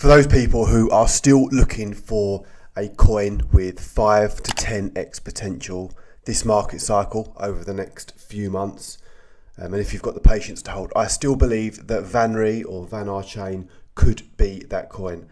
For those people who are still looking for a coin with 5 to 10x potential this market cycle over the next few months, and if you've got the patience to hold, I still believe that Vanry or Vanry chain could be that coin.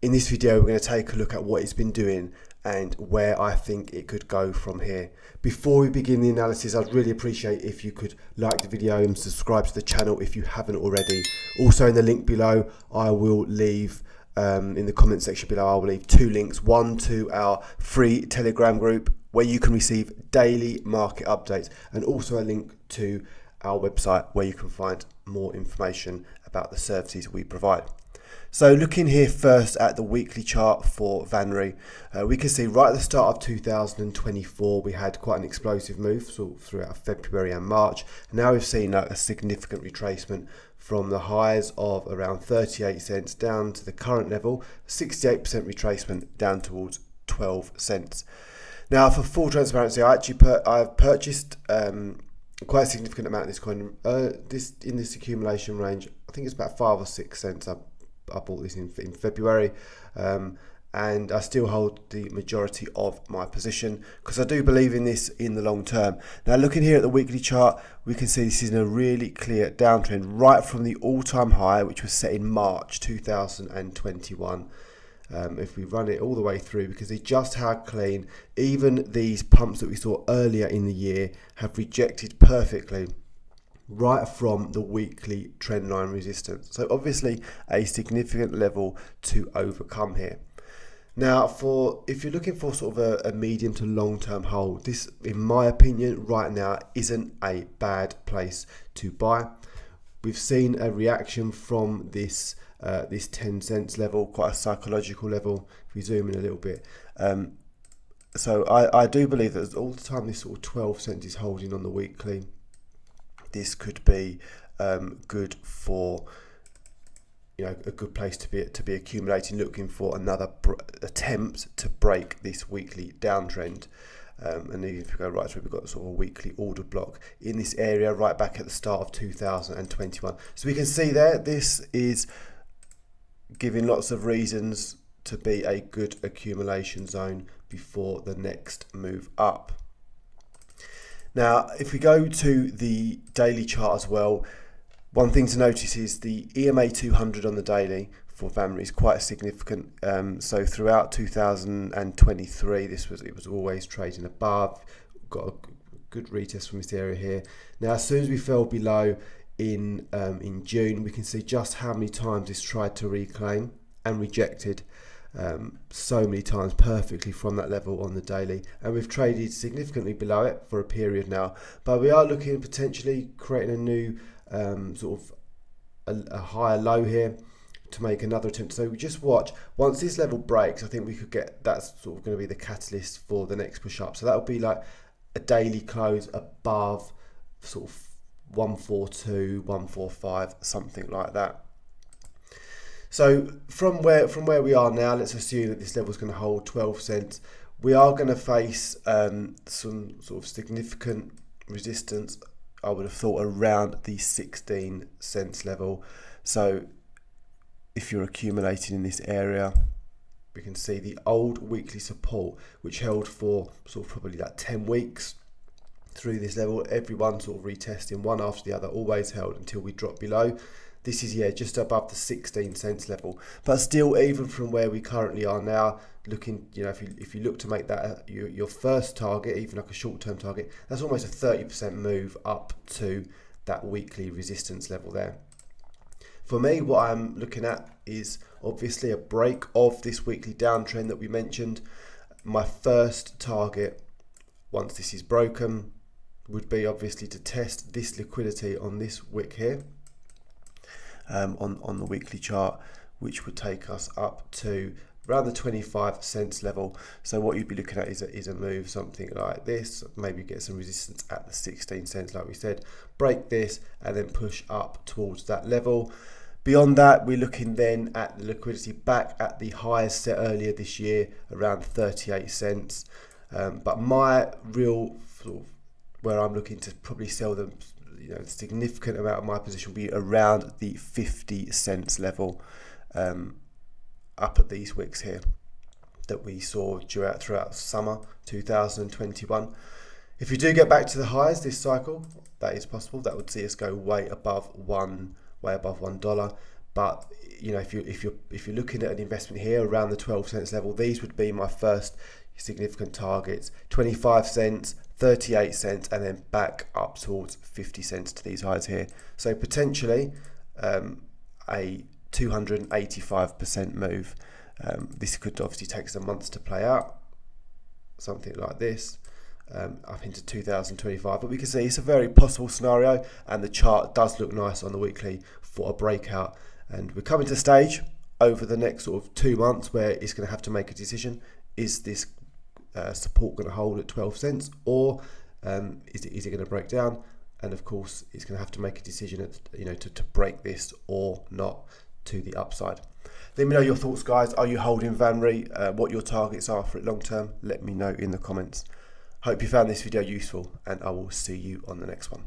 In this video, we're going to take a look at what it's been doing and where I think it could go from here. Before we begin the analysis, I'd really appreciate if you could like the video and subscribe to the channel if you haven't already. Also in the link below, I will leave in the comment section below, I will leave 2 links. One to our free Telegram group where you can receive daily market updates, and also a link to our website where you can find more information about the services we provide. So looking here first at the weekly chart for Vanry, we can see right at the start of 2024 we had quite an explosive move throughout February and March. Now we've seen a significant retracement from the highs of around 38 cents down to the current level, 68% retracement down towards 12 cents. Now, for full transparency, I've purchased quite a significant amount of this coin. In this accumulation range, I think it's about 5 or 6 cents. I bought this in February, and I still hold the majority of my position because I do believe in this in the long term. Now, looking here at the weekly chart, we can see this is in a really clear downtrend right from the all-time high, which was set in March 2021. If we run it all the way through, because it's just how clean even these pumps that we saw earlier in the year have rejected perfectly right from the weekly trend line resistance. So obviously a significant level to overcome here. Now, if you're looking for sort of a medium to long term hold, this, in my opinion, right now isn't a bad place to buy. We've seen a reaction from this 10 cents level, quite a psychological level. If we zoom in a little bit, so I do believe that all the time this sort of 12 cents is holding on the weekly, this could be good for, you know, a good place to be accumulating, looking for another attempt to break this weekly downtrend. And even if we go right through, we've got sort of a weekly order block in this area right back at the start of 2021. So we can see there, this is giving lots of reasons to be a good accumulation zone before the next move up. Now, if we go to the daily chart as well, one thing to notice is the EMA 200 on the daily for Vanry is quite significant. So throughout 2023, it was always trading above. Got a good retest from this area here. Now, as soon as we fell below in June, we can see just how many times it's tried to reclaim and rejected. So many times perfectly from that level on the daily, and we've traded significantly below it for a period now, but we are looking at potentially creating a new sort of a higher low here to make another attempt. So we just watch. Once this level breaks, I think we could get, that's sort of going to be the catalyst for the next push up. So that would be like a daily close above sort of 142, 145, something like that. So from where we are now, let's assume that this level is going to hold 12 cents. We are going to face some sort of significant resistance, I would have thought, around the 16 cents level. So if you're accumulating in this area, we can see the old weekly support, which held for sort of probably like 10 weeks through this level. Everyone sort of retesting one after the other, always held until we drop below. This is, just above the 16 cents level, but still, even from where we currently are now, looking, if you look to make that your first target, even like a short-term target, that's almost a 30% move up to that weekly resistance level there. For me, what I'm looking at is obviously a break of this weekly downtrend that we mentioned. My first target, once this is broken, would be obviously to test this liquidity on this wick here. On the weekly chart, which would take us up to around the 25 cents level. So what you'd be looking at is a move something like this, maybe get some resistance at the 16 cents like we said, break this and then push up towards that level. Beyond that, we're looking then at the liquidity back at the highs set earlier this year, around 38 cents. But my real sort of where I'm looking to probably sell them, a significant amount of my position will be around the 50 cents level. up at these wicks here that we saw throughout summer 2021. If you do get back to the highs this cycle, that is possible. That would see us go way above $1. But you know, if you're looking at an investment here around the 12 cents level, these would be my first significant targets: 25 cents, 38 cents, and then back up towards 50 cents to these highs here. So potentially a 285% move. This could obviously take some months to play out, something like this, up into 2025, but we can see it's a very possible scenario, and the chart does look nice on the weekly for a breakout. And we're coming to a stage over the next sort of 2 months where it's going to have to make a decision. Is this support going to hold at 12 cents, or is it going to break down? And of course, it's going to have to make a decision, to break this or not to the upside. Let me know your thoughts, guys. Are you holding Vanry? What your targets are for it long term? Let me know in the comments. Hope you found this video useful, and I will see you on the next one.